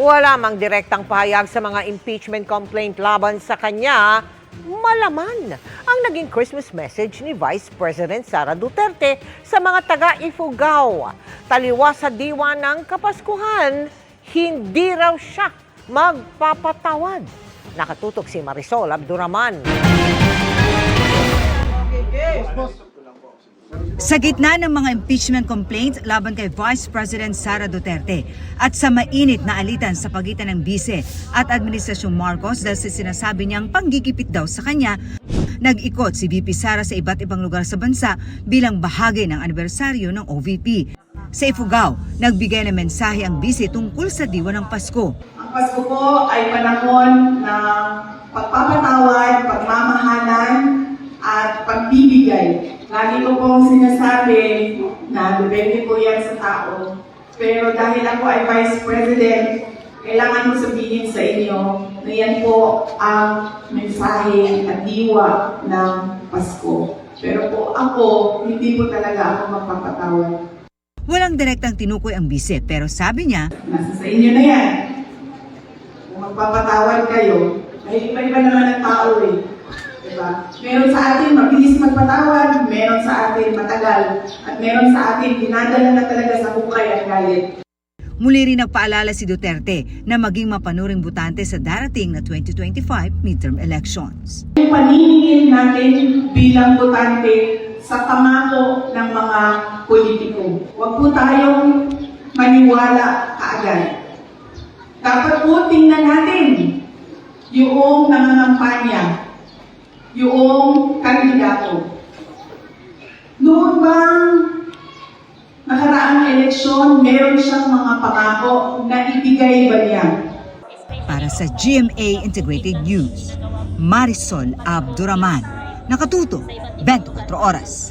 Wala mang direktang pahayag sa mga impeachment complaint laban sa kanya, malaman ang naging Christmas message ni Vice President Sara Duterte sa mga taga-Ifugao. Taliwas sa diwa ng Kapaskuhan, hindi raw siya magpapatawad. Nakatutok si Marisol Abduraman. Sa gitna ng mga impeachment complaints laban kay Vice President Sara Duterte at sa mainit na alitan sa pagitan ng Bise at Administrasyong Marcos dahil sa sinasabi niyang panggigipit daw sa kanya, nag-ikot si VP Sara sa iba't ibang lugar sa bansa bilang bahagi ng anibersaryo ng OVP. Sa Ifugao, nagbigay ng mensahe ang Bise tungkol sa diwa ng Pasko. Ang Pasko po ay panahon ng pagpapatawad, pagmamahalan at pagbibigay. Lagi ko pong sinasabi na depende po yan sa tao. Pero dahil ako ay Vice President, kailangan ko sabihin sa inyo na yan po ang mensahe at diwa ng Pasko. Pero po ako, hindi po talaga ako magpapatawad. Walang direktang tinukoy ang Bise pero sabi niya, nasa sa inyo na yan. Kung magpapatawad kayo, ay iba-iba naman ang tao eh. Diba? Meron sa atin mabilis magpatawad, meron sa atin matagal, at meron sa atin dinadala na talaga sa hukay at galit. Muli rin nagpaalala si Duterte na maging mapanuring botante sa darating na 2025 midterm elections. Yung paniningil natin bilang botante sa pangako ng mga politiko. Huwag po tayong maniwala kaagad. Dapat po tingnan natin yung nangangampanya, yung kandidato. Noon bang nakaraang eleksyon, meron siyang mga pangako na ibigay ba niya? Para sa GMA Integrated News, Marisol Abduraman, nakatuto 24 oras.